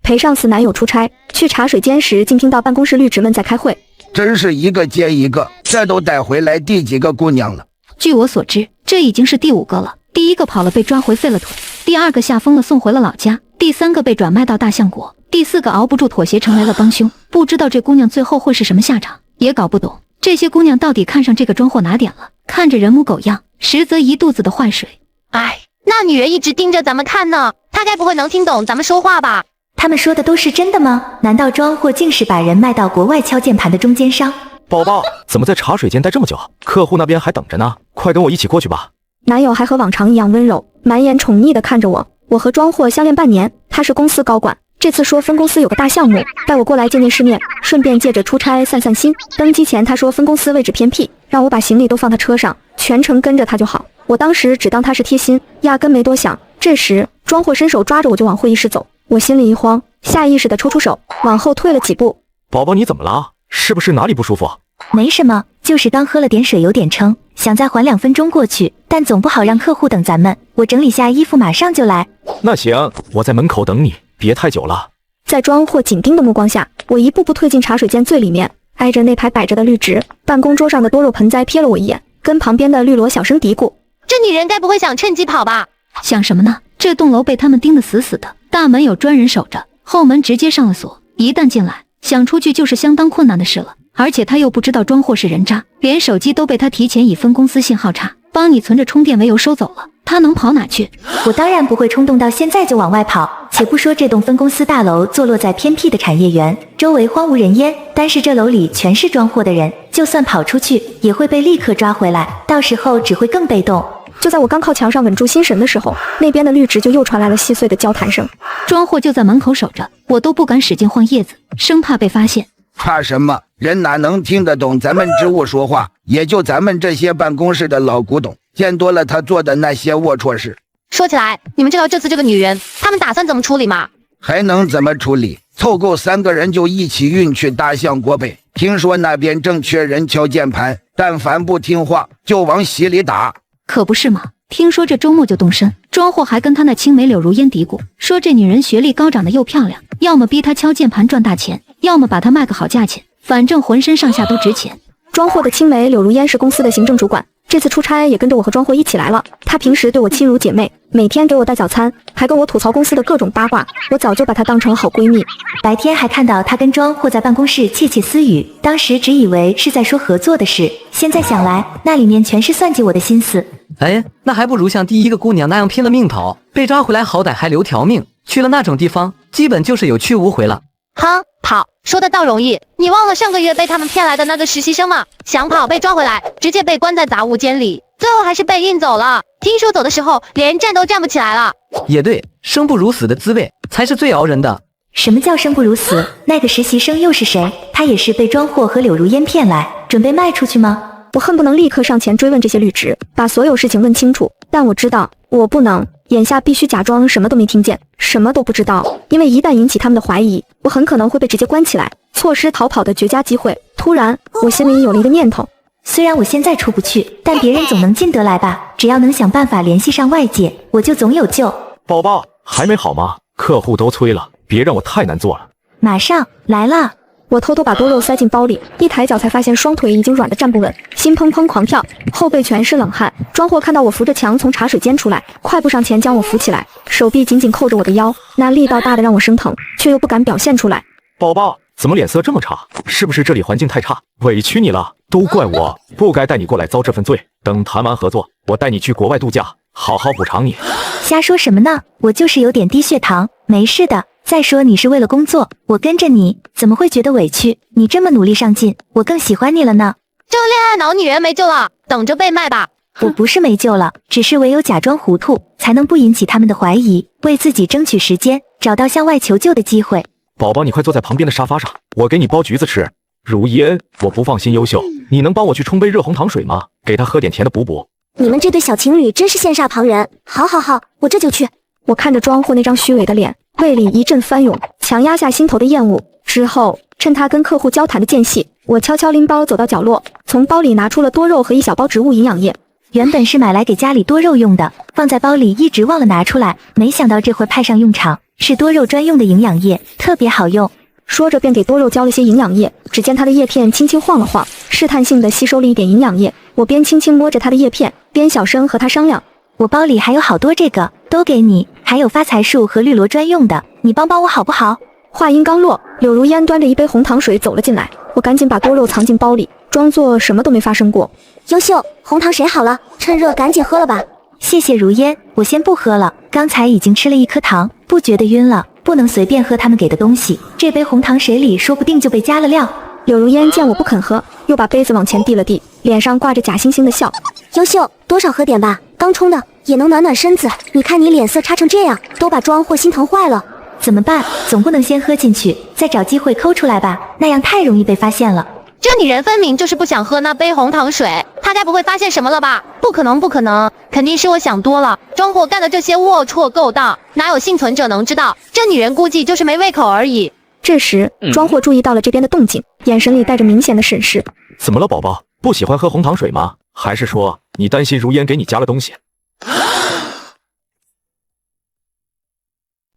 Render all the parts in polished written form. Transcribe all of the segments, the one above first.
陪上司男友出差，去茶水间时竟听到办公室绿植们在开会。真是一个接一个，这都带回来第几个姑娘了？据我所知，这已经是第5个了。第1个跑了被抓回废了腿，第2个吓疯了送回了老家，第3个被转卖到大象国，第4个熬不住妥协成为了帮凶。不知道这姑娘最后会是什么下场，也搞不懂这些姑娘到底看上这个装货哪点了，看着人模狗样，实则一肚子的坏水。哎，那女人一直盯着咱们看呢，她该不会能听懂咱们说话吧？他们说的都是真的吗？难道装货竟是把人卖到国外敲键盘的中间商？宝宝，怎么在茶水间待这么久？客户那边还等着呢，快跟我一起过去吧。男友还和往常一样温柔，满眼宠溺地看着我。我和装货相恋半年，他是公司高管，这次说分公司有个大项目，带我过来见见世面，顺便借着出差散散心。登机前他说分公司位置偏僻，让我把行李都放他车上，全程跟着他就好。我当时只当他是贴心，压根没多想。这时装货伸手抓着我就往会议室走，我心里一慌，下意识地抽出手，往后退了几步。宝宝，你怎么了？是不是哪里不舒服？没什么，就是刚喝了点水，有点撑，想再缓2分钟过去，但总不好让客户等咱们。我整理下衣服，马上就来。那行，我在门口等你，别太久了。在装货紧盯的目光下，我一步步退进茶水间最里面，挨着那排摆着的绿植。办公桌上的多肉盆栽瞥了我一眼，跟旁边的绿萝小声嘀咕：这女人该不会想趁机跑吧？想什么呢？这栋楼被他们盯得死死的，大门有专人守着，后门直接上了锁，一旦进来，想出去就是相当困难的事了。而且他又不知道装货是人渣，连手机都被他提前以分公司信号差，帮你存着充电为由收走了，他能跑哪去？我当然不会冲动到现在就往外跑。且不说这栋分公司大楼坐落在偏僻的产业园，周围荒无人烟，单是这楼里全是装货的人，就算跑出去也会被立刻抓回来，到时候只会更被动。就在我刚靠墙上稳住心神的时候，那边的绿植就又传来了细碎的交谈声。装货就在门口守着，我都不敢使劲晃叶子，生怕被发现。怕什么？人哪能听得懂咱们职务说话？也就咱们这些办公室的老古董，见多了他做的那些龌龊事。说起来，你们知道这次这个女人，他们打算怎么处理吗？还能怎么处理？凑够3个人就一起运去大象国呗。听说那边正缺人敲键盘，但凡不听话就往洗里打。可不是嘛，听说这周末就动身，装货还跟他那青梅柳如烟嘀咕，说这女人学历高，长得又漂亮，要么逼她敲键盘赚大钱，要么把她卖个好价钱，反正浑身上下都值钱。装货的青梅柳如烟是公司的行政主管，这次出差也跟着我和装货一起来了。她平时对我亲如姐妹，每天给我带早餐，还跟我吐槽公司的各种八卦，我早就把她当成好闺蜜。白天还看到她跟装货在办公室窃窃私语，当时只以为是在说合作的事，现在想来那里面全是算计我的心思。哎，那还不如像第1个姑娘那样拼了命跑，被抓回来好歹还留条命，去了那种地方基本就是有去无回了。哼，跑说的倒容易，你忘了上个月被他们骗来的那个实习生吗？想跑被抓回来，直接被关在杂物间里，最后还是被运走了。听说走的时候连站都站不起来了。也对，生不如死的滋味才是最熬人的。什么叫生不如死？那个实习生又是谁？他也是被装货和柳如烟骗来，准备卖出去吗？我恨不能立刻上前追问这些绿植，把所有事情问清楚，但我知道我不能，眼下必须假装什么都没听见，什么都不知道，因为一旦引起他们的怀疑，我很可能会被直接关起来，错失逃跑的绝佳机会。突然我心里有了一个念头，虽然我现在出不去，但别人总能进得来吧，只要能想办法联系上外界，我就总有救。宝宝，还没好吗？客户都催了，别让我太难做了。马上来了。我偷偷把多肉塞进包里，一抬脚才发现双腿已经软得站不稳，心砰砰狂跳，后背全是冷汗。装货看到我扶着墙从茶水间出来，快步上前将我扶起来，手臂紧紧扣着我的腰，那力道大得让我生疼，却又不敢表现出来。宝宝，怎么脸色这么差？是不是这里环境太差，委屈你了？都怪我，不该带你过来遭这份罪。等谈完合作，我带你去国外度假，好好补偿你。瞎说什么呢？我就是有点低血糖，没事的。再说你是为了工作，我跟着你，怎么会觉得委屈？你这么努力上进，我更喜欢你了呢。这恋爱脑女人没救了，等着被卖吧。我不是没救了，只是唯有假装糊涂，才能不引起他们的怀疑，为自己争取时间，找到向外求救的机会。宝宝，你快坐在旁边的沙发上，我给你剥橘子吃。如烟，我不放心优秀，你能帮我去冲杯热红糖水吗？给他喝点甜的补补。你们这对小情侣真是羡煞旁人。好好好，我这就去。我看着装货那张虚伪的脸，胃里一阵翻涌，强压下心头的厌恶。之后趁他跟客户交谈的间隙，我悄悄拎包走到角落，从包里拿出了多肉和一小包植物营养液。原本是买来给家里多肉用的，放在包里一直忘了拿出来，没想到这会派上用场。是多肉专用的营养液，特别好用。说着便给多肉浇了些营养液，只见它的叶片轻轻晃了晃，试探性的吸收了一点营养液。我边轻轻摸着它的叶片，边小声和它商量：我包里还有好多这个，都给你，还有发财树和绿萝专用的，你帮帮我好不好？话音刚落，柳如烟端着一杯红糖水走了进来，我赶紧把多肉藏进包里，装作什么都没发生过。优秀，红糖水好了，趁热赶紧喝了吧。谢谢如烟，我先不喝了，刚才已经吃了1颗糖，不觉得晕了，不能随便喝他们给的东西，这杯红糖水里说不定就被加了料。柳如烟见我不肯喝，又把杯子往前递了递，脸上挂着假惺惺的笑。优秀，多少喝点吧，刚冲的也能暖暖身子。你看你脸色差成这样，都把庄货心疼坏了。怎么办？总不能先喝进去，再找机会抠出来吧，那样太容易被发现了。这女人分明就是不想喝那杯红糖水，她该不会发现什么了吧？不可能，不可能，肯定是我想多了。庄货干的这些龌龊勾当，哪有幸存者能知道？这女人估计就是没胃口而已。这时，庄货注意到了这边的动静，眼神里带着明显的审视。怎么了，宝宝？不喜欢喝红糖水吗？还是说你担心如烟给你加了东西？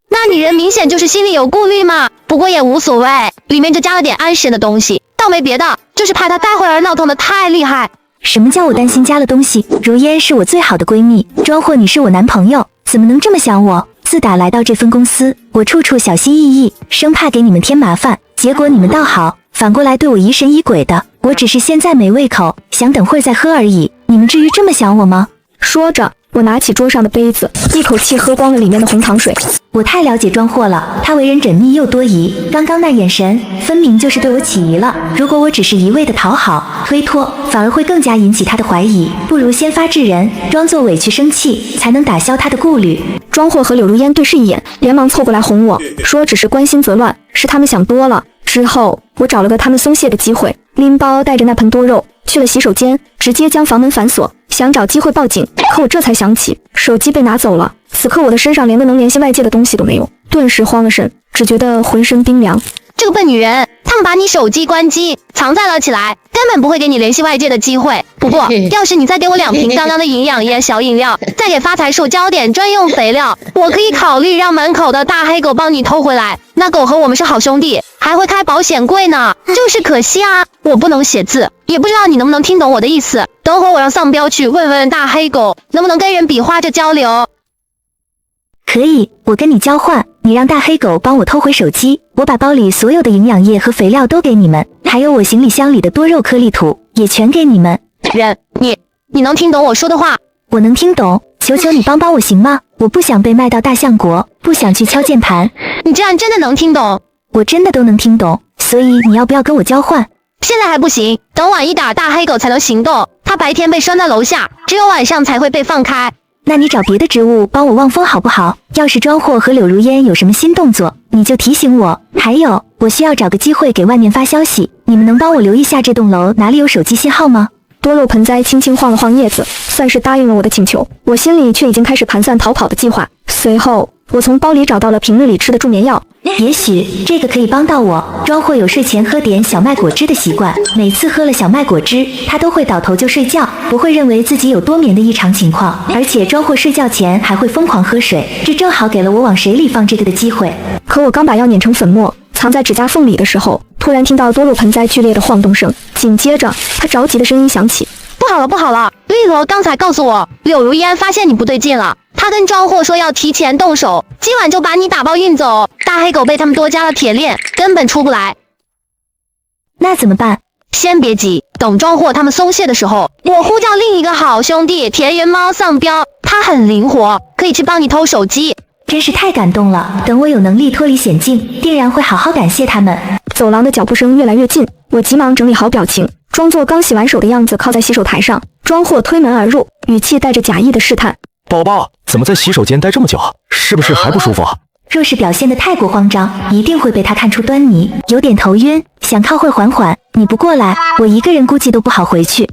那女人明显就是心里有顾虑嘛，不过也无所谓，里面就加了点安神的东西，倒没别的，就是怕她待会儿闹腾的太厉害。什么叫我担心加了东西？如烟是我最好的闺蜜，庄货你是我男朋友，怎么能这么想我？自打来到这分公司，我处处小心翼翼，生怕给你们添麻烦，结果你们倒好，反过来对我疑神疑鬼的。我只是现在没胃口，想等会儿再喝而已，你们至于这么想我吗？说着，我拿起桌上的杯子，一口气喝光了里面的红糖水。我太了解庄货了，他为人缜密又多疑，刚刚那眼神分明就是对我起疑了。如果我只是一味的讨好推脱，反而会更加引起他的怀疑，不如先发制人，装作委屈生气，才能打消他的顾虑。庄货和柳如烟对视一眼，连忙凑过来哄我说只是关心则乱，是他们想多了。之后我找了个他们松懈的机会，拎包带着那盆多肉去了洗手间，直接将房门反锁，想找机会报警。可我这才想起手机被拿走了，此刻我的身上连个能联系外界的东西都没有，顿时慌了神，只觉得浑身冰凉。这个笨女人，他们把你手机关机，藏在了起来，根本不会给你联系外界的机会。不过，要是你再给我2瓶刚刚的营养液小饮料，再给发财树浇点专用肥料，我可以考虑让门口的大黑狗帮你偷回来。那狗和我们是好兄弟，还会开保险柜呢。就是可惜啊，我不能写字，也不知道你能不能听懂我的意思。等会儿我让丧彪去问问大黑狗，能不能跟人比划着交流。可以，我跟你交换，你让大黑狗帮我偷回手机，我把包里所有的营养液和肥料都给你们，还有我行李箱里的多肉颗粒土也全给你们。人，你能听懂我说的话？我能听懂，求求你帮帮我行吗？我不想被卖到大象国，不想去敲键盘。你这样真的能听懂？我真的都能听懂，所以你要不要跟我交换？现在还不行，等晚一点大黑狗才能行动，它白天被拴在楼下，只有晚上才会被放开。那你找别的职务帮我望风好不好？要是庄货和柳如烟有什么新动作，你就提醒我。还有，我需要找个机会给外面发消息，你们能帮我留意下这栋楼哪里有手机信号吗？多肉盆栽轻轻晃了晃叶子，算是答应了我的请求。我心里却已经开始盘算逃跑的计划。随后，我从包里找到了平日里吃的助眠药。也许这个可以帮到我。庄货有睡前喝点小麦果汁的习惯，每次喝了小麦果汁，他都会倒头就睡觉，不会认为自己有多眠的异常情况。而且庄货睡觉前还会疯狂喝水，这正好给了我往水里放这个的机会。可我刚把药碾成粉末，藏在指甲缝里的时候，突然听到多肉盆栽剧烈的晃动声，紧接着他着急的声音响起：不好了，不好了！绿萝刚才告诉我，柳如烟发现你不对劲了。他跟庄货说要提前动手，今晚就把你打包运走。大黑狗被他们多加了铁链，根本出不来。那怎么办？先别急，等庄货他们松懈的时候，我呼叫另一个好兄弟田园猫丧彪，他很灵活，可以去帮你偷手机。真是太感动了，等我有能力脱离险境，定然会好好感谢他们。走廊的脚步声越来越近，我急忙整理好表情，装作刚洗完手的样子，靠在洗手台上。庄货推门而入，语气带着假意的试探：宝宝，怎么在洗手间待这么久？是不是还不舒服？若是表现得太过慌张，一定会被他看出端倪。有点头晕，想靠会缓缓。你不过来，我一个人估计都不好回去。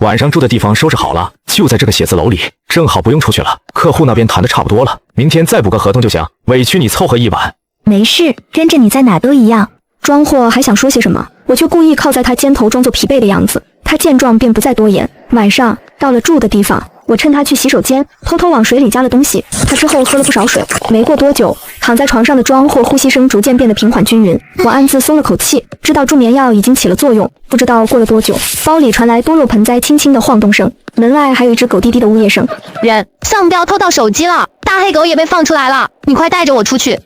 晚上住的地方收拾好了，就在这个写字楼里，正好不用出去了。客户那边谈的差不多了，明天再补个合同就行。委屈你凑合一晚。没事，跟着你在哪都一样。庄货还想说些什么，我却故意靠在他肩头，装作疲惫的样子。他见状便不再多言。晚上到了住的地方，我趁他去洗手间，偷偷往水里加了东西。他之后喝了不少水。没过多久，躺在床上的庄货呼吸声逐渐变得平缓均匀，我暗自松了口气，知道助眠药已经起了作用。不知道过了多久，包里传来多肉盆栽轻轻的晃动声，门外还有一只狗滴滴的呜咽声。人，丧彪偷到手机了，大黑狗也被放出来了，你快带着我出去。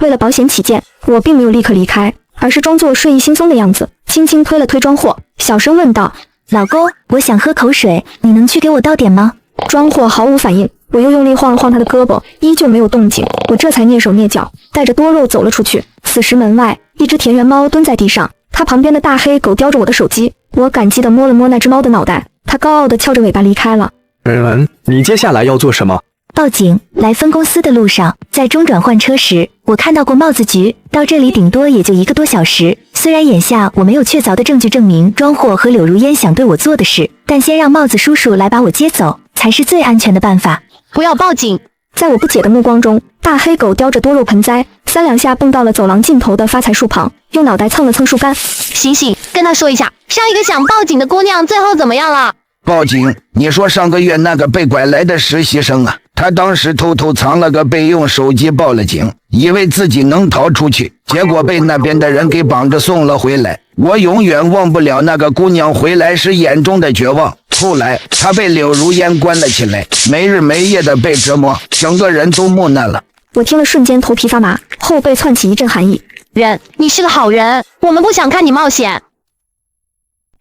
为了保险起见，我并没有立刻离开，而是装作睡意惺忪的样子，轻轻推了推庄货，小声问道：老公，我想喝口水，你能去给我倒点吗？庄货毫无反应，我又用力晃了晃他的胳膊，依旧没有动静，我这才蹑手蹑脚，带着多肉走了出去。此时门外，一只田园猫蹲在地上，它旁边的大黑狗叼着我的手机，我感激地摸了摸那只猫的脑袋，它高傲地翘着尾巴离开了。文，你接下来要做什么？报警！来分公司的路上，在中转换车时，我看到过帽子局，到这里顶多也就1个多小时。虽然眼下我没有确凿的证据证明庄货和柳如烟想对我做的事，但先让帽子叔叔来把我接走，才是最安全的办法。不要报警！在我不解的目光中，大黑狗叼着多肉盆栽，3两下蹦到了走廊尽头的发财树旁，用脑袋蹭了蹭树干。醒醒，跟他说一下，上一个想报警的姑娘最后怎么样了？报警？你说上个月那个被拐来的实习生啊，他当时偷偷藏了个备用手机报了警，以为自己能逃出去，结果被那边的人给绑着送了回来。我永远忘不了那个姑娘回来时眼中的绝望。后来她被柳如烟关了起来，没日没夜的被折磨，整个人都木讷了。我听了瞬间头皮发麻，后背窜起一阵寒意。人，你是个好人，我们不想看你冒险。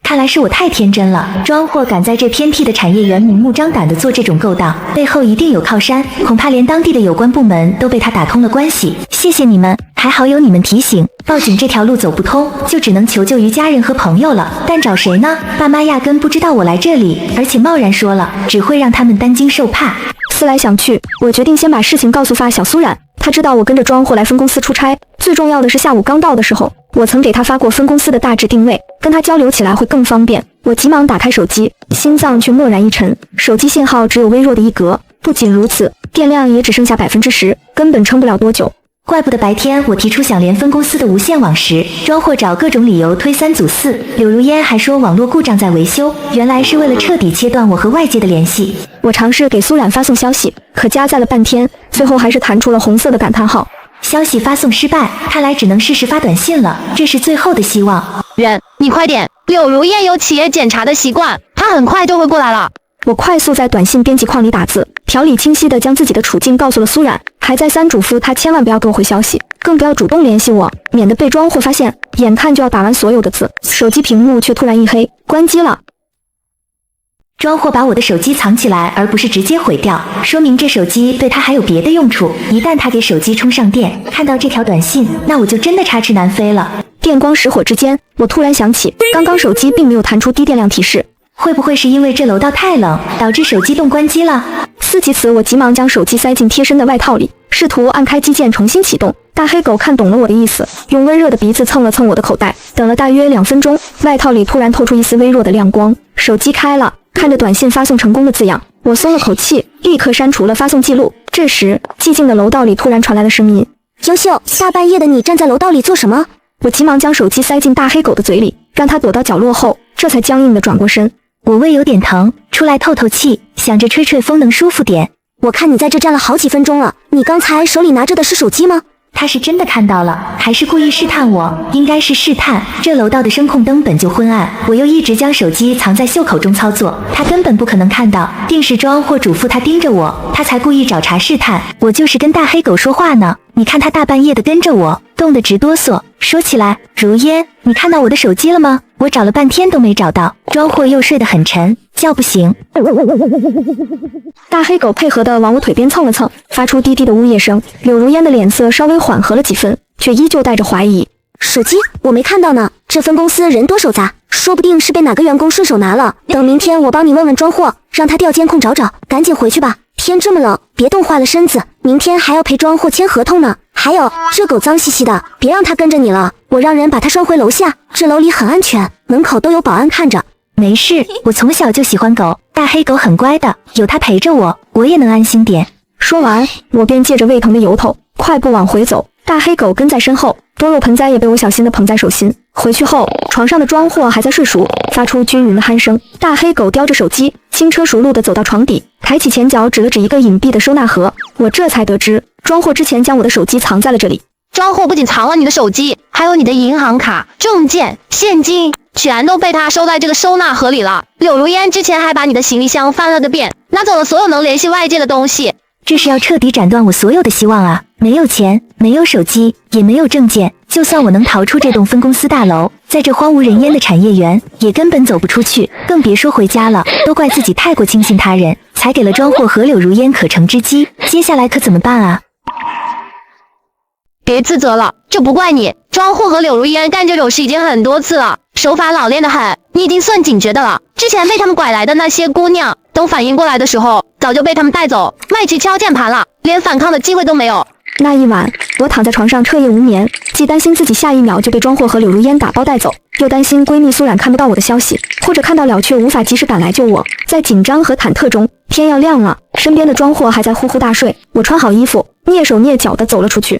看来是我太天真了，庄货敢在这偏僻的产业园明目张胆地做这种勾当，背后一定有靠山，恐怕连当地的有关部门都被他打通了关系。谢谢你们，还好有你们提醒，报警这条路走不通，就只能求救于家人和朋友了。但找谁呢？爸妈压根不知道我来这里，而且贸然说了，只会让他们担惊受怕。思来想去，我决定先把事情告诉发小苏冉。他知道我跟着庄货来分公司出差，最重要的是下午刚到的时候，我曾给他发过分公司的大致定位，跟他交流起来会更方便。我急忙打开手机，心脏却蓦然一沉，手机信号只有微弱的一格。不仅如此，电量也只剩下10%，根本撑不了多久。怪不得白天我提出想连分公司的无线网时，庄货找各种理由推3阻4。柳如烟还说网络故障在维修，原来是为了彻底切断我和外界的联系。我尝试给苏冉发送消息，可加载了半天，最后还是弹出了红色的感叹号。消息发送失败，看来只能试试发短信了，这是最后的希望。人，你快点，柳如烟有企业检查的习惯，她很快就会过来了。我快速在短信编辑框里打字，条理清晰地将自己的处境告诉了苏冉，还再三嘱咐他千万不要给我回消息，更不要主动联系我，免得被庄货发现。眼看就要打完所有的字，手机屏幕却突然一黑，关机了。庄货把我的手机藏起来，而不是直接毁掉，说明这手机对他还有别的用处。一旦他给手机充上电，看到这条短信，那我就真的插翅难飞了。电光石火之间，我突然想起，刚刚手机并没有弹出低电量提示，会不会是因为这楼道太冷，导致手机冻关机了？思及此，我急忙将手机塞进贴身的外套里，试图按开机键重新启动。大黑狗看懂了我的意思，用温热的鼻子蹭了蹭我的口袋。等了大约2分钟，外套里突然透出一丝微弱的亮光，手机开了，看着短信发送成功的字样，我松了口气，立刻删除了发送记录。这时，寂静的楼道里突然传来了声音：优秀，大半夜的你站在楼道里做什么？我急忙将手机塞进大黑狗的嘴里，让它躲到角落后，这才僵硬地转过身。我胃有点疼，出来透透气，想着吹吹风能舒服点。我看你在这站了好几分钟了，你刚才手里拿着的是手机吗？他是真的看到了，还是故意试探我？应该是试探。这楼道的声控灯本就昏暗，我又一直将手机藏在袖口中操作，他根本不可能看到。定是庄或嘱咐他盯着我，他才故意找茬试探。我就是跟大黑狗说话呢，你看他大半夜的跟着我，冻得直哆嗦。说起来，如烟，你看到我的手机了吗？我找了半天都没找到。庄货又睡得很沉，叫不醒。大黑狗配合地往我腿边蹭了蹭，发出低低的呜咽声。柳如烟的脸色稍微缓和了几分，却依旧带着怀疑。手机我没看到呢，这分公司人多手杂，说不定是被哪个员工顺手拿了。等明天我帮你问问庄货，让他调监控找找。赶紧回去吧，天这么冷，别冻坏了身子，明天还要陪庄货签合同呢。还有，这狗脏兮兮的，别让它跟着你了，我让人把它拴回楼下，这楼里很安全，门口都有保安看着。没事，我从小就喜欢狗，大黑狗很乖的，有它陪着我，我也能安心点。说完，我便借着胃疼的由头，快步往回走。大黑狗跟在身后，多肉盆栽也被我小心地捧在手心。回去后，床上的庄货还在睡熟，发出均匀的鼾声。大黑狗叼着手机，轻车熟路地走到床底，抬起前脚指了指一个隐蔽的收纳盒。我这才得知，庄货之前将我的手机藏在了这里。庄货不仅藏了你的手机，还有你的银行卡、证件、现金，全都被他收在这个收纳盒里了。柳如烟之前还把你的行李箱翻了个遍，拿走了所有能联系外界的东西。这是要彻底斩断我所有的希望啊！没有钱，没有手机，也没有证件，就算我能逃出这栋分公司大楼，在这荒无人烟的产业园，也根本走不出去，更别说回家了。都怪自己太过轻信他人，才给了庄货和柳如烟可乘之机。接下来可怎么办啊？别自责了，这不怪你。庄货和柳如烟干这种事已经很多次了，手法老练得很，你已经算警觉的了。之前被他们拐来的那些姑娘，等反应过来的时候，早就被他们带走，卖去敲键盘了，连反抗的机会都没有。那一晚，我躺在床上彻夜无眠，既担心自己下一秒就被庄货和柳如烟打包带走，又担心闺蜜苏冉看不到我的消息，或者看到了却无法及时赶来救我。在紧张和忐忑中，天要亮了，身边的庄货还在呼呼大睡。我穿好衣服，蹑手蹑脚地走了出去。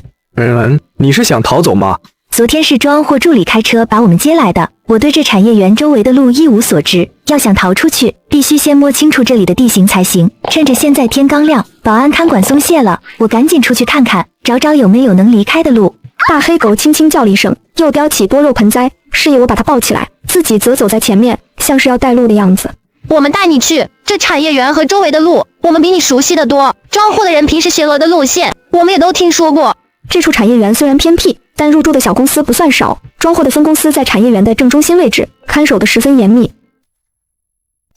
你是想逃走吗？昨天是庄货助理开车把我们接来的，我对这产业园周围的路一无所知，要想逃出去，必须先摸清楚这里的地形才行。趁着现在天刚亮，保安看管松懈了，我赶紧出去看看，找找有没有能离开的路。大黑狗轻轻叫了一声，又叼起多肉盆栽，示意我把它抱起来，自己则走在前面，像是要带路的样子。我们带你去，这产业园和周围的路，我们比你熟悉的多。庄货的人平时巡逻的路线，我们也都听说过。这处产业园虽然偏僻，但入驻的小公司不算少。庄货的分公司在产业园的正中心位置，看守得十分严密。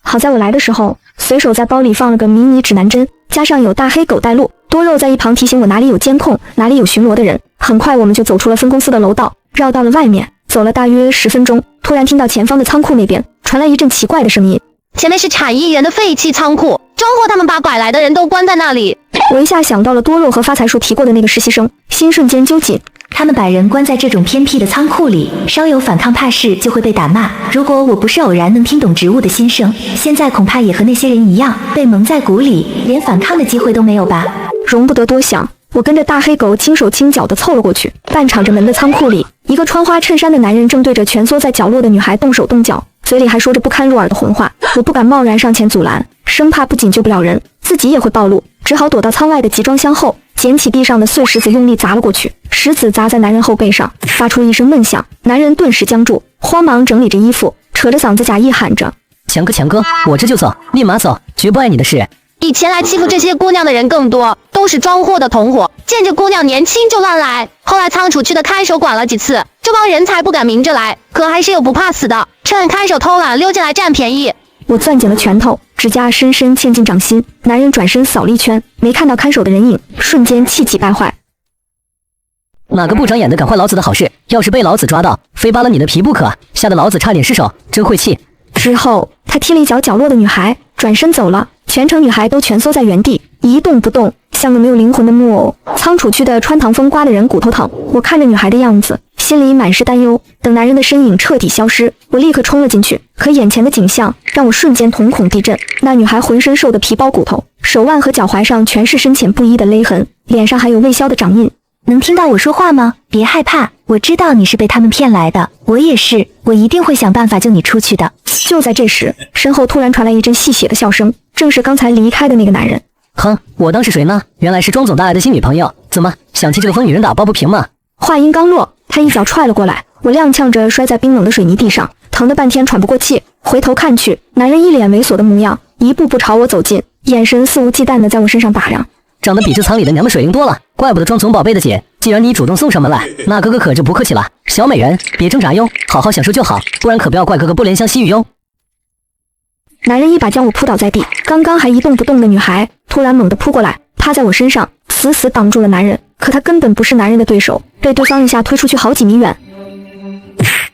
好在我来的时候，随手在包里放了个迷你指南针，加上有大黑狗带路，多肉在一旁提醒我哪里有监控，哪里有巡逻的人。很快我们就走出了分公司的楼道，绕到了外面，走了大约10分钟，突然听到前方的仓库那边传来一阵奇怪的声音。前面是产业园的废弃仓库，庄货他们把拐来的人都关在那里。我一下想到了多肉和发财树提过的那个实习生，心瞬间揪紧。他们把人关在这种偏僻的仓库里，稍有反抗怕是就会被打骂。如果我不是偶然能听懂植物的心声，现在恐怕也和那些人一样，被蒙在鼓里，连反抗的机会都没有吧。容不得多想，我跟着大黑狗轻手轻脚地凑了过去。半敞着门的仓库里，一个穿花衬衫的男人正对着蜷缩在角落的女孩动手动脚，嘴里还说着不堪入耳的混话。我不敢贸然上前阻拦，生怕不仅救不了人，自己也会暴露，只好躲到仓外的集装箱后，捡起地上的碎石子用力砸了过去。石子砸在男人后背上，发出一声闷响，男人顿时僵住，慌忙整理着衣服，扯着嗓子假意喊着：强哥，我这就走，立马走，绝不碍你的事。以前来欺负这些姑娘的人更多，都是庄货的同伙，见这姑娘年轻就乱来。后来仓储区的看守管了几次，这帮人才不敢明着来，可还是有不怕死的，趁看守偷懒溜进来占便宜。我攥紧了拳头，指甲深深嵌进掌心。男人转身扫了一圈，没看到看守的人影，瞬间气急败坏。哪个不长眼的敢坏老子的好事？要是被老子抓到，非扒了你的皮不可！吓得老子差点失手，真晦气。之后，他踢了一脚角落的女孩，转身走了。全城女孩都蜷缩在原地，一动不动，像个没有灵魂的木偶。仓储区的穿堂风刮得人骨头疼。我看着女孩的样子，心里满是担忧。等男人的身影彻底消失，我立刻冲了进去。可眼前的景象让我瞬间瞳孔地震。那女孩浑身瘦得皮包骨头，手腕和脚踝上全是深浅不一的勒痕，脸上还有未消的掌印。能听到我说话吗？别害怕，我知道你是被他们骗来的，我也是，我一定会想办法救你出去的。就在这时，身后突然传来一阵戏谑的笑声，正是刚才离开的那个男人。哼，我当是谁呢？原来是庄总带来的新女朋友，怎么想替这个疯女人打抱不平吗？话音刚落，他一脚踹了过来，我踉跄着摔在冰冷的水泥地上，疼得半天喘不过气。回头看去，男人一脸猥琐的模样，一步步朝我走近，眼神肆无忌惮地在我身上打量。长得比这仓里的娘们水灵多了，怪不得庄总宝贝的姐，既然你主动送上门来，那哥哥可就不客气了。小美人，别挣扎哟，好好享受就好，不然可不要怪哥哥不怜香惜玉哟。男人一把将我扑倒在地，刚刚还一动不动的女孩突然猛地扑过来，趴在我身上，死死挡住了男人。可她根本不是男人的对手，被对方一下推出去好几米远。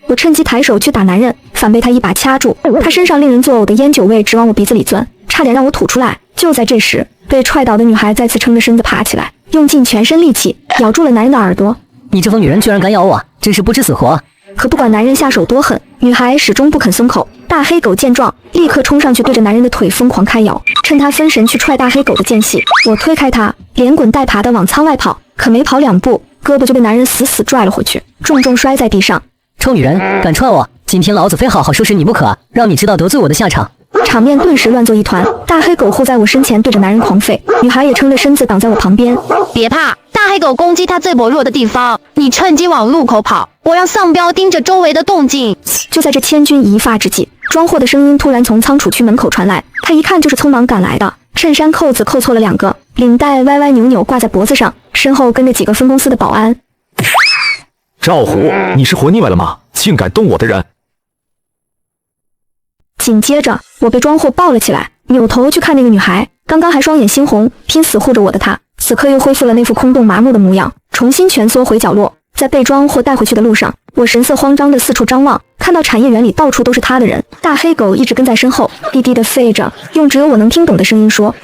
我趁机抬手去打男人，反被他一把掐住。他身上令人作呕的烟酒味直往我鼻子里钻，差点让我吐出来。就在这时，被踹倒的女孩再次撑着身子爬起来，用尽全身力气咬住了男人的耳朵。你这疯女人居然敢咬我，真是不知死活！可不管男人下手多狠，女孩始终不肯松口。大黑狗见状，立刻冲上去对着男人的腿疯狂开咬。趁他分神去踹大黑狗的间隙，我推开他，连滚带爬的往仓外跑。可没跑2步，胳膊就被男人死死拽了回去，重重摔在地上。臭女人，敢串我！今天老子非好好收拾你不可，让你知道得罪我的下场。场面顿时乱作一团，大黑狗护在我身前对着男人狂吠，女孩也撑着身子挡在我旁边。别怕，大黑狗攻击他最薄弱的地方，你趁机往路口跑，我让丧彪盯着周围的动静。就在这千钧一发之际，装货的声音突然从仓储区门口传来，他一看就是匆忙赶来的，衬衫扣子扣错了2个，领带歪歪扭扭挂在脖子上，身后跟着几个分公司的保安。赵虎，你是活腻歪了吗？竟敢动我的人！紧接着，我被装货抱了起来，扭头去看那个女孩，刚刚还双眼猩红，拼死护着我的她，此刻又恢复了那副空洞麻木的模样，重新蜷缩回角落。在被装货带回去的路上，我神色慌张地四处张望，看到产业园里到处都是他的人，大黑狗一直跟在身后，低低地吠着，用只有我能听懂的声音说：“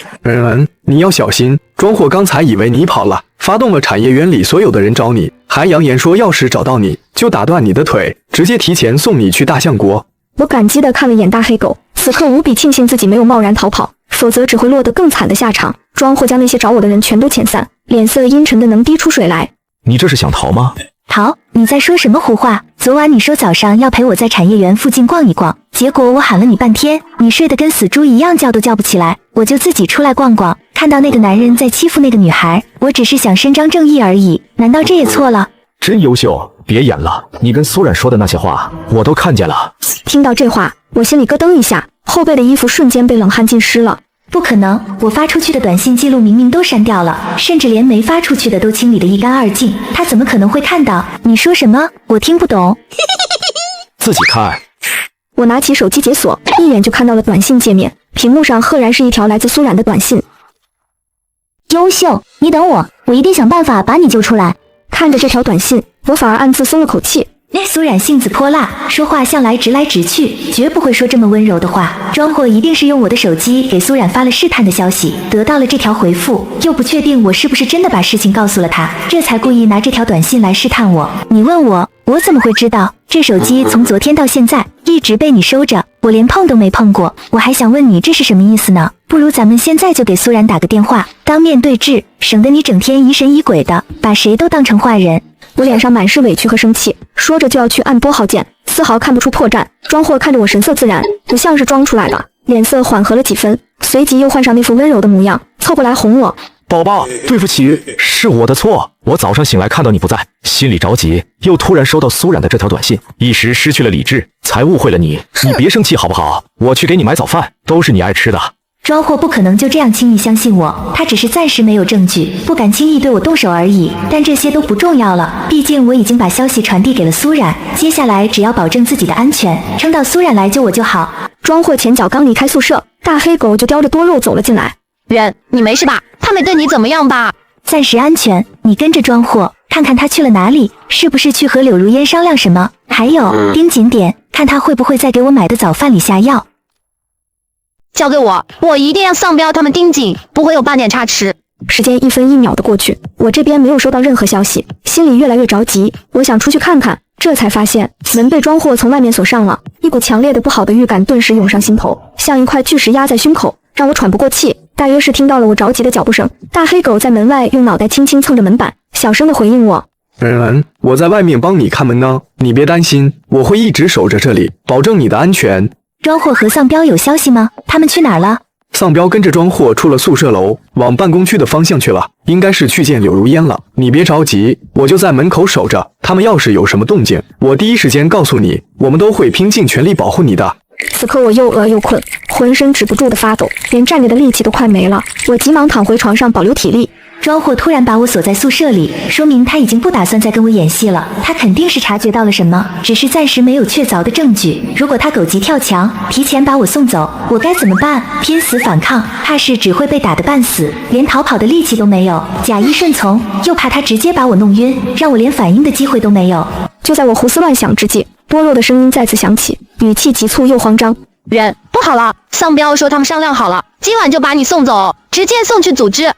你要小心，装货刚才以为你跑了，发动了产业园里所有的人找你，还扬言说要是找到你就打断你的腿，直接提前送你去大象国。”我感激地看了眼大黑狗，此刻无比庆幸自己没有贸然逃跑，否则只会落得更惨的下场。装货将那些找我的人全都遣散，脸色阴沉的能滴出水来。你这是想逃吗？逃？你在说什么胡话？昨晚你说早上要陪我在产业园附近逛一逛，结果我喊了你半天，你睡得跟死猪一样，叫都叫不起来，我就自己出来逛逛，看到那个男人在欺负那个女孩，我只是想伸张正义而已，难道这也错了？真优秀，别演了，你跟苏冉说的那些话我都看见了。听到这话，我心里咯噔一下，后背的衣服瞬间被冷汗浸湿了。不可能，我发出去的短信记录明明都删掉了，甚至连没发出去的都清理得一干二净，他怎么可能会看到？你说什么？我听不懂。自己看。我拿起手机解锁，一眼就看到了短信界面，屏幕上赫然是一条来自苏冉的短信。优秀，你等我，我一定想办法把你救出来。看着这条短信，我反而暗自松了口气。苏冉性子泼辣，说话向来直来直去，绝不会说这么温柔的话。装货一定是用我的手机给苏冉发了试探的消息，得到了这条回复，又不确定我是不是真的把事情告诉了他，这才故意拿这条短信来试探我。你问我，我怎么会知道？这手机从昨天到现在一直被你收着，我连碰都没碰过。我还想问你这是什么意思呢？不如咱们现在就给苏冉打个电话，当面对质，省得你整天疑神疑鬼的，把谁都当成坏人。我脸上满是委屈和生气，说着就要去按拨号键，丝毫看不出破绽。装货看着我神色自然，不像是装出来的，脸色缓和了几分，随即又换上那副温柔的模样，凑过来哄我。宝宝，对不起，是我的错，我早上醒来看到你不在，心里着急，又突然收到苏冉的这条短信，一时失去了理智，才误会了你。你别生气好不好？我去给你买早饭，都是你爱吃的。装货不可能就这样轻易相信我，他只是暂时没有证据，不敢轻易对我动手而已。但这些都不重要了，毕竟我已经把消息传递给了苏冉，接下来只要保证自己的安全，撑到苏冉来救我就好。装货前脚刚离开宿舍，大黑狗就叼着多肉走了进来。人，你没事吧？他没对你怎么样吧？暂时安全，你跟着装货，看看他去了哪里，是不是去和柳如烟商量什么？还有，盯紧点，看他会不会在给我买的早饭里下药。交给我，我一定让丧彪他们盯紧，不会有半点差池。时间1分1秒的过去，我这边没有收到任何消息，心里越来越着急。我想出去看看，这才发现门被装货从外面锁上了，一股强烈的不好的预感顿时涌上心头，像一块巨石压在胸口，让我喘不过气。大约是听到了我着急的脚步声，大黑狗在门外用脑袋轻轻蹭着门板，小声的回应我：我在外面帮你看门呢，你别担心，我会一直守着这里，保证你的安全。装货和丧彪有消息吗？他们去哪儿了？丧彪跟着装货出了宿舍楼，往办公区的方向去了，应该是去见柳如烟了。你别着急，我就在门口守着，他们要是有什么动静，我第一时间告诉你，我们都会拼尽全力保护你的。此刻我又饿又困，浑身止不住的发抖，连站着的力气都快没了。我急忙躺回床上保留体力。装货突然把我锁在宿舍里，说明他已经不打算再跟我演戏了。他肯定是察觉到了什么，只是暂时没有确凿的证据。如果他狗急跳墙，提前把我送走，我该怎么办？拼死反抗，怕是只会被打得半死，连逃跑的力气都没有。假意顺从，又怕他直接把我弄晕，让我连反应的机会都没有。就在我胡思乱想之际，多肉的声音再次响起，语气急促又慌张：人，不好了，丧彪说他们商量好了，今晚就把你送走，直接送去组织。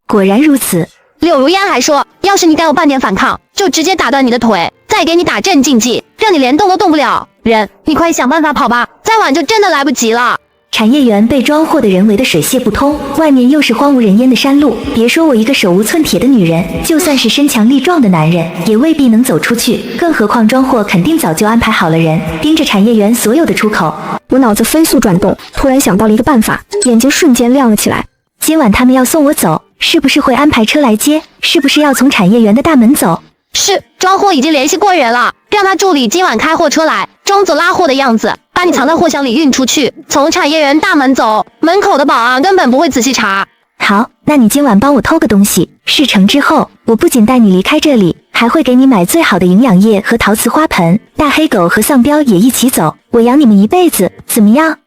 果然如此，柳如烟还说，要是你敢有半点反抗，就直接打断你的腿，再给你打镇静剂，让你连动都动不了。人，你快想办法跑吧，再晚就真的来不及了。产业园被装货的人围得水泄不通，外面又是荒无人烟的山路，别说我一个手无寸铁的女人，就算是身强力壮的男人，也未必能走出去。更何况装货肯定早就安排好了人，盯着产业园所有的出口。我脑子飞速转动，突然想到了一个办法，眼睛瞬间亮了起来。今晚他们要送我走，是不是会安排车来接？是不是要从产业园的大门走？是，装货已经联系过人了，让他助理今晚开货车来，装作拉货的样子，把你藏在货箱里运出去，从产业园大门走，门口的保安根本不会仔细查。好，那你今晚帮我偷个东西，事成之后，我不仅带你离开这里，还会给你买最好的营养液和陶瓷花盆，大黑狗和丧彪也一起走，我养你们一辈子，怎么样？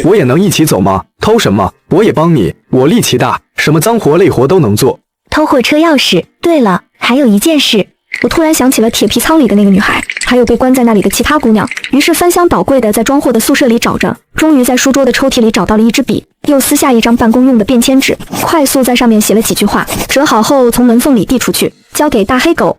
我也能一起走吗？偷什么？我也帮你，我力气大，什么脏活累活都能做。偷货车钥匙。对了，还有一件事。我突然想起了铁皮仓里的那个女孩，还有被关在那里的其他姑娘，于是翻箱倒柜的在装货的宿舍里找着，终于在书桌的抽屉里找到了一支笔，又撕下一张办公用的便签纸，快速在上面写了几句话，折好后从门缝里递出去，交给大黑狗。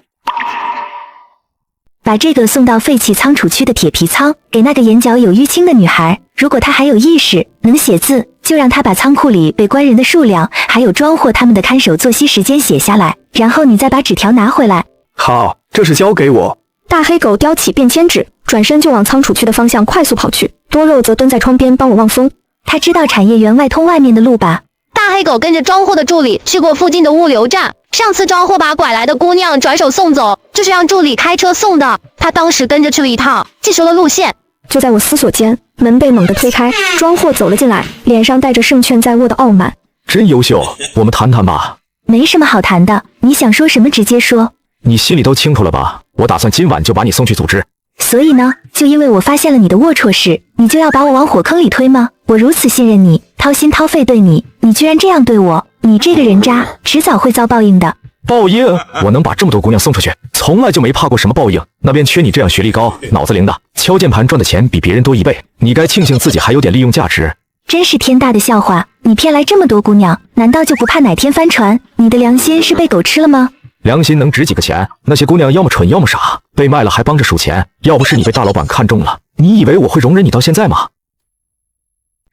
把这个送到废弃仓储区的铁皮仓，给那个眼角有淤青的女孩，如果她还有意识，能写字，就让她把仓库里被关人的数量，还有装货他们的看守作息时间写下来，然后你再把纸条拿回来。好，这是交给我。大黑狗叼起便签纸，转身就往仓储区的方向快速跑去，多肉则蹲在窗边帮我望风。他知道产业园外通外面的路吧？大黑狗跟着装货的助理去过附近的物流站，上次装货把拐来的姑娘转手送走，就是让助理开车送的。他当时跟着去了一趟，记熟了路线。就在我思索间，门被猛地推开，装货走了进来，脸上带着胜券在握的傲慢。真优秀，我们谈谈吧。没什么好谈的，你想说什么直接说。你心里都清楚了吧？我打算今晚就把你送去组织。所以呢，就因为我发现了你的龌龊事，你就要把我往火坑里推吗？我如此信任你，掏心掏肺对你，你居然这样对我，你这个人渣，迟早会遭报应的。报应？我能把这么多姑娘送出去，从来就没怕过什么报应。那边缺你这样学历高、脑子灵的，敲键盘赚的钱比别人多1倍，你该庆幸自己还有点利用价值。真是天大的笑话！你骗来这么多姑娘，难道就不怕哪天翻船？你的良心是被狗吃了吗？良心能值几个钱？那些姑娘要么蠢要么傻，被卖了还帮着数钱。要不是你被大老板看中了，你以为我会容忍你到现在吗？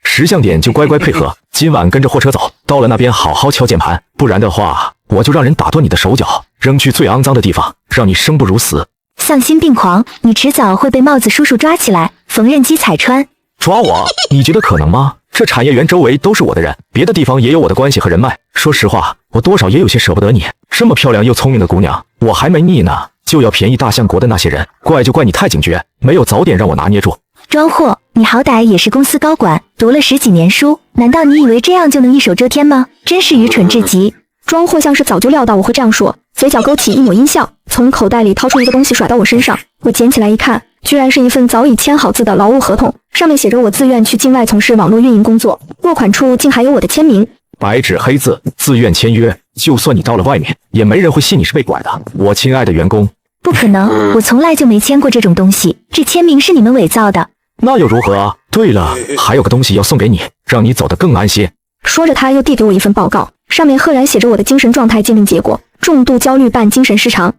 识相点就乖乖配合，今晚跟着货车走，到了那边好好敲键盘，不然的话，我就让人打断你的手脚，扔去最肮脏的地方，让你生不如死。丧心病狂！你迟早会被帽子叔叔抓起来，缝纫机踩穿。抓我？你觉得可能吗？这产业园周围都是我的人，别的地方也有我的关系和人脉。说实话，我多少也有些舍不得你。这么漂亮又聪明的姑娘，我还没腻呢，就要便宜大象国的那些人。怪就怪你太警觉，没有早点让我拿捏住。装货，你好歹也是公司高管，读了10几年书，难道你以为这样就能一手遮天吗？真是愚蠢至极。装货像是早就料到我会这样说，嘴角勾起一抹阴笑，从口袋里掏出一个东西甩到我身上。我捡起来一看，居然是一份早已签好字的劳务合同，上面写着我自愿去境外从事网络运营工作，落款处竟还有我的签名。白纸黑字，自愿签约，就算你到了外面，也没人会信你是被拐的。我亲爱的员工，不可能，我从来就没签过这种东西，这签名是你们伪造的。那又如何啊？对了，还有个东西要送给你，让你走得更安心。说着，他又递给我一份报告，上面赫然写着我的精神状态鉴定结果：重度焦虑伴精神失常。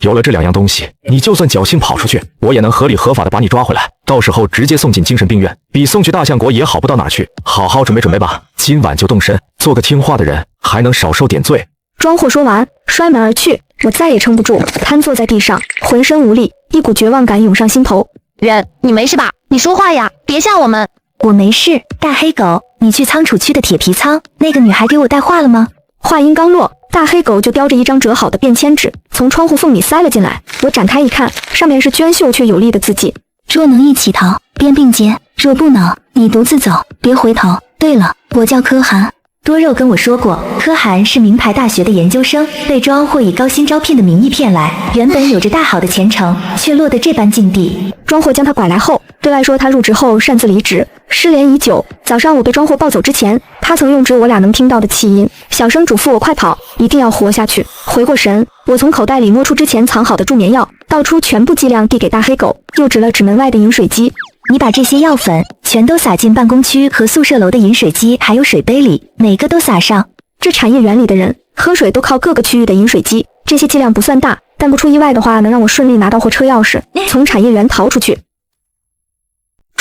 有了这2样东西，你就算侥幸跑出去，我也能合理合法的把你抓回来，到时候直接送进精神病院，比送去大象国也好不到哪去。好好准备准备吧，今晚就动身，做个听话的人，还能少受点罪。装货说完，摔门而去，我再也撑不住，瘫坐在地上，浑身无力，一股绝望感涌上心头。人，你没事吧？你说话呀，别吓我们。我没事。大黑狗，你去仓储区的铁皮仓，那个女孩给我带话了吗？话音刚落，大黑狗就叼着一张折好的便签纸从窗户缝里塞了进来。我展开一看，上面是娟秀却有力的字迹：若能一起逃，便并肩；若不能，你独自走，别回头。对了，我叫柯涵。多肉跟我说过，柯涵是名牌大学的研究生，被装货以高薪招聘的名义骗来，原本有着大好的前程，却落得这般境地。装货将他拐来后，对外说他入职后擅自离职，失联已久。早上我被装货抱走之前，他曾用只有我俩能听到的气音，小声嘱咐我快跑，一定要活下去。回过神，我从口袋里摸出之前藏好的助眠药，倒出全部剂量递给大黑狗，又指了指门外的饮水机。你把这些药粉全都撒进办公区和宿舍楼的饮水机还有水杯里，每个都撒上。这产业园里的人喝水都靠各个区域的饮水机，这些剂量不算大，但不出意外的话，能让我顺利拿到货车钥匙，从产业园逃出去。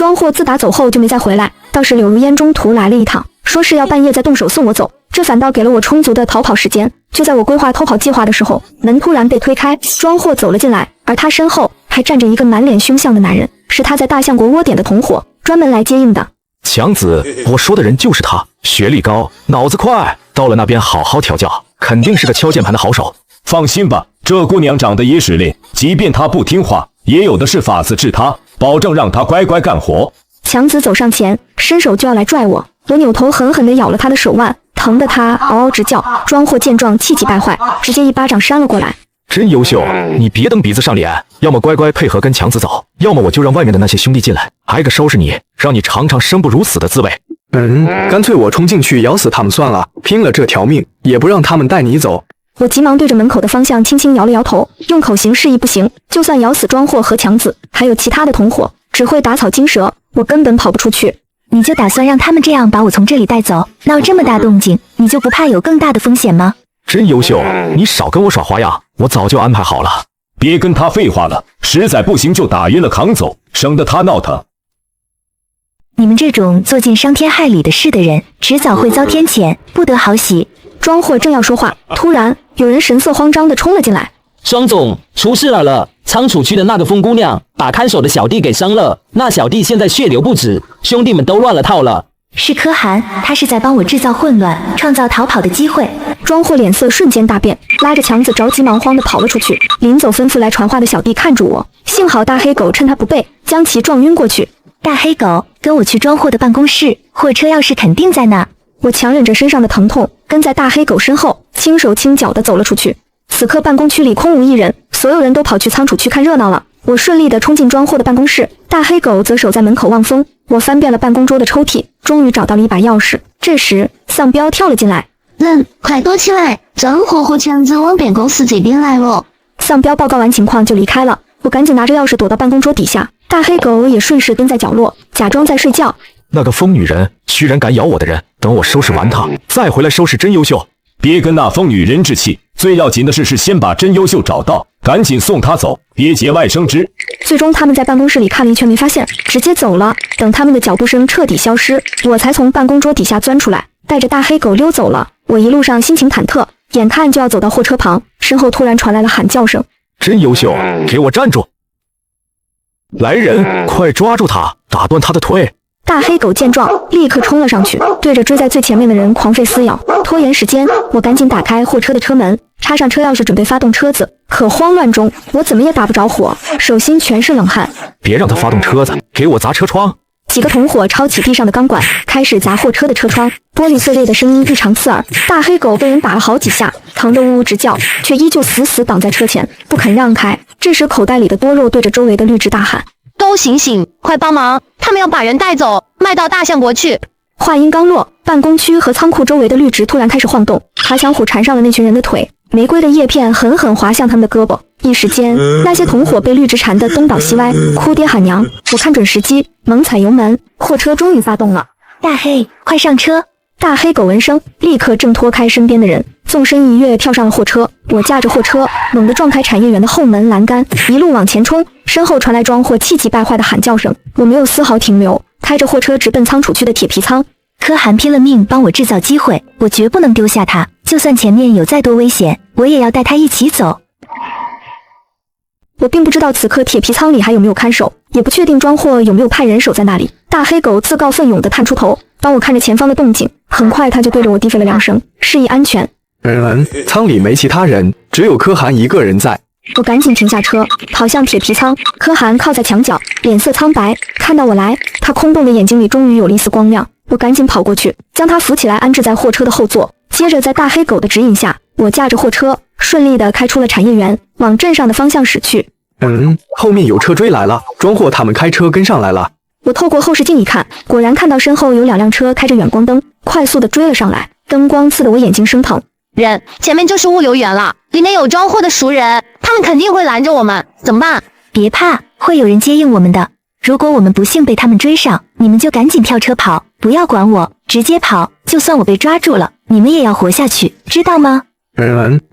庄货自打走后就没再回来，倒是柳如烟中途来了一趟，说是要半夜再动手送我走，这反倒给了我充足的逃跑时间。就在我规划偷跑计划的时候，门突然被推开，庄货走了进来，而他身后还站着一个满脸凶相的男人，是他在大象国窝点的同伙，专门来接应的。强子，我说的人就是他，学历高，脑子快，到了那边好好调教，肯定是个敲键盘的好手。放心吧，这姑娘长得也使灵，即便她不听话，也有的是法子治她，保证让她乖乖干活。强子走上前，伸手就要来拽我，我扭头狠狠地咬了他的手腕，疼得他嗷嗷直叫。庄货见状气急败坏，直接一巴掌扇了过来。真优秀，你别蹬鼻子上脸，要么乖乖配合跟强子走，要么我就让外面的那些兄弟进来，挨个收拾你，让你尝尝生不如死的滋味。干脆我冲进去咬死他们算了，拼了这条命也不让他们带你走。我急忙对着门口的方向轻轻摇了摇头，用口型示意不行，就算咬死庄货和强子，还有其他的同伙，只会打草惊蛇，我根本跑不出去。你就打算让他们这样把我从这里带走？闹这么大动静，你就不怕有更大的风险吗？真优秀，你少跟我耍花样，我早就安排好了。别跟他废话了，实在不行就打晕了扛走，省得他闹腾。你们这种做尽伤天害理的事的人，迟早会遭天谴，不得好喜。庄货正要说话，突然有人神色慌张地冲了进来。庄总，出事了！仓储区的那个疯姑娘把看守的小弟给伤了，那小弟现在血流不止，兄弟们都乱了套了。是柯涵，他是在帮我制造混乱，创造逃跑的机会。庄货脸色瞬间大变，拉着强子着急忙慌地跑了出去。临走吩咐来传话的小弟看住我，幸好大黑狗趁他不备，将其撞晕过去。大黑狗，跟我去庄货的办公室，货车钥匙肯定在那。我强忍着身上的疼痛，跟在大黑狗身后，轻手轻脚地走了出去。此刻办公区里空无一人，所有人都跑去仓储区看热闹了。我顺利地冲进庄货的办公室，大黑狗则守在门口望风。我翻遍了办公桌的抽屉，终于找到了一把钥匙。这时，丧彪跳了进来：“快躲起来！庄货和强子往办公室这边来了。”丧彪报告完情况就离开了。我赶紧拿着钥匙躲到办公桌底下，大黑狗也顺势蹲在角落，假装在睡觉。那个疯女人居然敢咬我的人，等我收拾完她，再回来收拾真优秀。别跟那疯女人置气，最要紧的是先把真优秀找到，赶紧送她走，别节外生枝。最终他们在办公室里看了一圈没发现，直接走了。等他们的脚步声彻底消失，我才从办公桌底下钻出来，带着大黑狗溜走了。我一路上心情忐忑，眼看就要走到货车旁，身后突然传来了喊叫声：“真优秀，给我站住！来人，快抓住他，打断他的腿！”大黑狗见状，立刻冲了上去，对着追在最前面的人狂吠撕咬。拖延时间，我赶紧打开货车的车门，插上车钥匙，准备发动车子。可慌乱中，我怎么也打不着火，手心全是冷汗。别让他发动车子，给我砸车窗！几个同伙抄起地上的钢管，开始砸货车的车窗，玻璃碎裂的声音异常刺耳。大黑狗被人打了好几下，疼得呜呜直叫，却依旧死死挡在车前，不肯让开。这时，口袋里的多肉对着周围的绿植大喊：“都醒醒，快帮忙！他们要把人带走，卖到大象国去。”话音刚落，办公区和仓库周围的绿植突然开始晃动，爬墙虎缠上了那群人的腿，玫瑰的叶片狠狠滑向他们的胳膊。一时间，那些同伙被绿植缠得东倒西歪，哭爹喊娘。我看准时机，猛踩油门，货车终于发动了。大黑，快上车！大黑狗闻声，立刻挣脱开身边的人，纵身一跃跳上了货车。我驾着货车，猛地撞开产业园的后门栏杆，一路往前冲。身后传来庄货气急败坏的喊叫声，我没有丝毫停留，开着货车直奔仓储区的铁皮仓。柯涵拼了命帮我制造机会，我绝不能丢下他，就算前面有再多危险，我也要带他一起走。我并不知道此刻铁皮仓里还有没有看守，也不确定庄货有没有派人守在那里。大黑狗自告奋勇地探出头，帮我看着前方的动静。很快他就对着我低吠了2声，示意安全。仓里没其他人，只有柯涵一个人在。我赶紧停下车，跑向铁皮仓。柯涵靠在墙角，脸色苍白，看到我来，他空洞的眼睛里终于有了一丝光亮。我赶紧跑过去，将他扶起来，安置在货车的后座。接着在大黑狗的指引下，我驾着货车顺利地开出了产业园，往镇上的方向驶去。后面有车追来了，庄货他们开车跟上来了。我透过后视镜一看，果然看到身后有2辆车开着远光灯，快速地追了上来，灯光刺得我眼睛生疼。人，前面就是物流园了，里面有装货的熟人，他们肯定会拦着我们，怎么办？别怕，会有人接应我们的。如果我们不幸被他们追上，你们就赶紧跳车跑，不要管我，直接跑。就算我被抓住了，你们也要活下去，知道吗？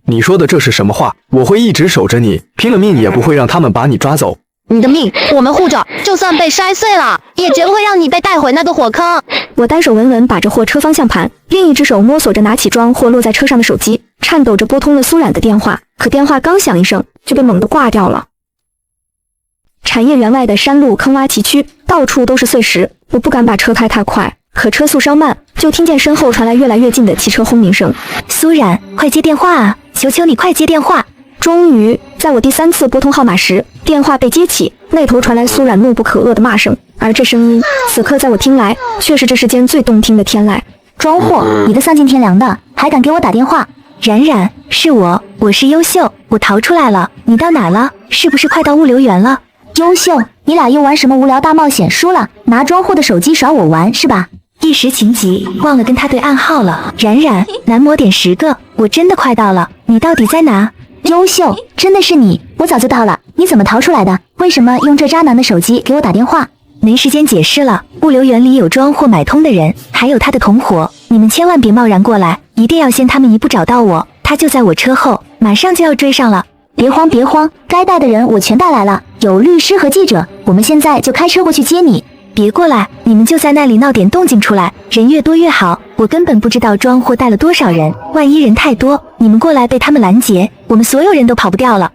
你说的这是什么话？我会一直守着你，拼了命也不会让他们把你抓走。你的命我们护着，就算被筛碎了，也绝不会让你被带回那个火坑。我单手稳稳把着货车方向盘，另一只手摸索着拿起装货落在车上的手机，颤抖着拨通了苏冉的电话。可电话刚响一声，就被猛地挂掉了。产业园外的山路坑洼崎岖，到处都是碎石，我不敢把车开太快，可车速稍慢，就听见身后传来越来越近的汽车轰鸣声。苏冉，快接电话啊！求求你快接电话！终于，在我第3次拨通号码时，电话被接起，那头传来苏冉怒不可遏的骂声，而这声音此刻在我听来，却是这世间最动听的天籁。装货，你个丧尽天良的，还敢给我打电话？冉冉，是我是优秀，我逃出来了，你到哪了？是不是快到物流园了？优秀，你俩又玩什么无聊大冒险输了，拿装货的手机耍我玩是吧？一时情急，忘了跟他对暗号了。冉冉，男模点10个，我真的快到了，你到底在哪？优秀，真的是你，我早就到了，你怎么逃出来的？为什么用这渣男的手机给我打电话？没时间解释了，物流园里有装货买通的人，还有他的同伙，你们千万别贸然过来，一定要先他们一步找到我，他就在我车后，马上就要追上了。别慌别慌，该带的人我全带来了，有律师和记者，我们现在就开车过去接你。别过来，你们就在那里闹点动静出来，人越多越好，我根本不知道装货带了多少人，万一人太多，你们过来被他们拦截，我们所有人都跑不掉了。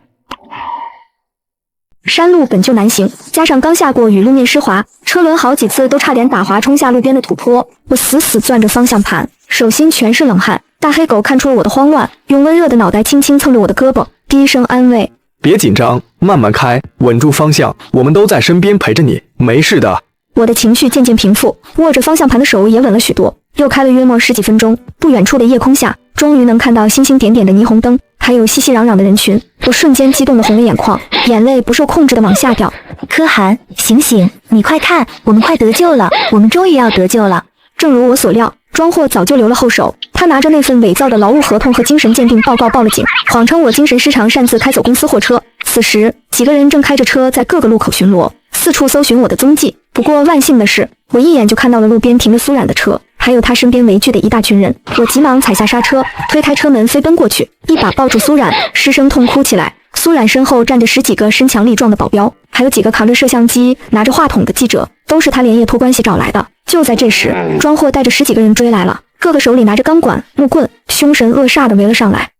山路本就难行，加上刚下过雨，路面湿滑，车轮好几次都差点打滑冲下路边的土坡。我死死攥着方向盘，手心全是冷汗。大黑狗看出了我的慌乱，用温热的脑袋轻轻蹭着我的胳膊，低声安慰：别紧张，慢慢开，稳住方向，我们都在身边陪着你，没事的。我的情绪渐渐平复，握着方向盘的手也稳了许多。又开了约莫10几分钟，不远处的夜空下，终于能看到星星点点的霓虹灯，还有熙熙攘攘的人群。我瞬间激动的红了眼眶，眼泪不受控制的往下掉。可汗，醒醒，你快看，我们快得救了，我们终于要得救了。正如我所料，装货早就留了后手，他拿着那份伪造的劳务合同和精神鉴定报告报了警，谎称我精神失常，擅自开走公司货车。此时，几个人正开着车在各个路口巡逻，四处搜寻我的踪迹。不过万幸的是，我一眼就看到了路边停着苏冉的车，还有他身边围聚的一大群人。我急忙踩下刹车，推开车门飞奔过去，一把抱住苏冉，失声痛哭起来。苏冉身后站着10几个身强力壮的保镖，还有几个扛着摄像机、拿着话筒的记者，都是他连夜托关系找来的。就在这时，装货带着10几个人追来了，个个手里拿着钢管、木棍，凶神恶煞的围了上来。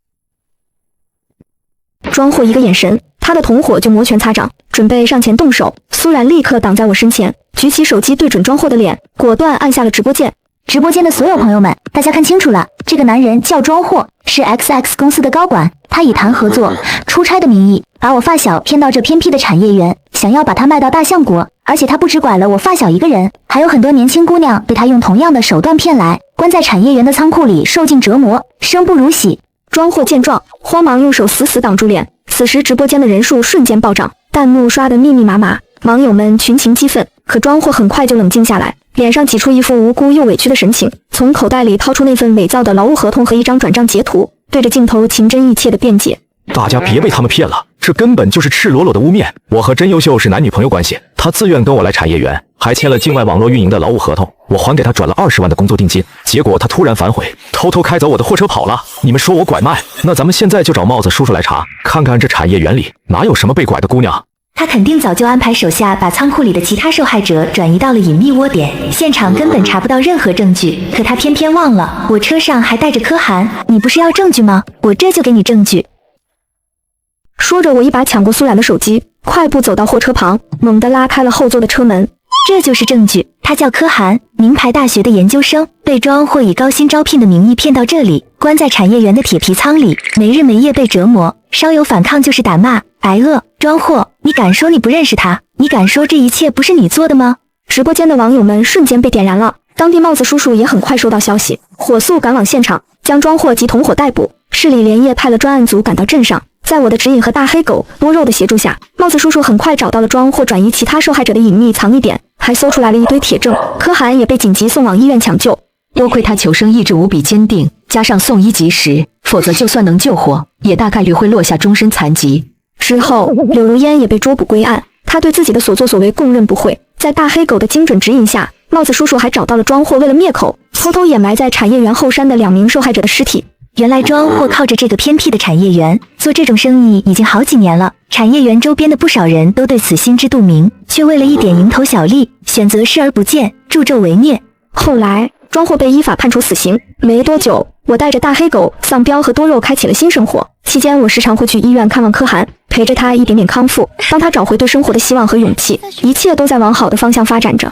装货一个眼神，他的同伙就摩拳擦掌，准备上前动手。苏冉立刻挡在我身前，举起手机对准装货的脸，果断按下了直播键。直播间的所有朋友们，大家看清楚了，这个男人叫装货，是 XX 公司的高管，他以谈合作、出差的名义，把我发小骗到这偏僻的产业园，想要把他卖到大象国。而且他不只拐了我发小一个人，还有很多年轻姑娘被他用同样的手段骗来，关在产业园的仓库里受尽折磨，生不如死。装货见状，慌忙用手死死挡住脸。此时直播间的人数瞬间暴涨，弹幕刷得密密麻麻，网友们群情激愤。可装货很快就冷静下来，脸上挤出一副无辜又委屈的神情，从口袋里掏出那份伪造的劳务合同和一张转账截图，对着镜头情真意切地辩解：大家别被他们骗了，这根本就是赤裸裸的污蔑。我和真优秀是男女朋友关系，他自愿跟我来产业园，还签了境外网络运营的劳务合同，我还给他转了20万的工作定金。结果他突然反悔，偷偷开走我的货车跑了。你们说我拐卖，那咱们现在就找帽子叔叔来查，看看这产业园里哪有什么被拐的姑娘。他肯定早就安排手下把仓库里的其他受害者转移到了隐秘窝点，现场根本查不到任何证据。可他偏偏忘了，我车上还带着可汗，你不是要证据吗？我这就给你证据。说着，我一把抢过苏冉的手机，快步走到货车旁，猛地拉开了后座的车门。这就是证据，他叫可汗，名牌大学的研究生，被装货以高薪招聘的名义骗到这里，关在产业园的铁皮舱里，没日没夜被折磨，稍有反抗就是打骂挨饿。装货，你敢说你不认识他？你敢说这一切不是你做的吗？直播间的网友们瞬间被点燃了，当地帽子叔叔也很快收到消息，火速赶往现场，将装货及同伙逮捕。市里连夜派了专案组赶到镇上，在我的指引和大黑狗多肉的协助下，帽子叔叔很快找到了装货转移其他受害者的隐秘藏匿点，还搜出来了一堆铁证。可汗也被紧急送往医院抢救，多亏他求生意志无比坚定，加上送医及时，否则就算能救活，也大概率会落下终身残疾。之后，柳如烟也被捉捕归案，他对自己的所作所为供认不讳。在大黑狗的精准指引下，帽子叔叔还找到了装货为了灭口，偷偷掩埋在产业园后山的2名受害者的尸体。原来庄货靠着这个偏僻的产业园做这种生意已经好几年了，产业园周边的不少人都对此心知肚明，却为了一点蝇头小利，选择视而不见，助纣为虐。后来庄货被依法判处死刑，没多久，我带着大黑狗、丧彪和多肉开启了新生活。期间，我时常会去医院看望可汗，陪着他一点点康复，帮他找回对生活的希望和勇气。一切都在往好的方向发展着。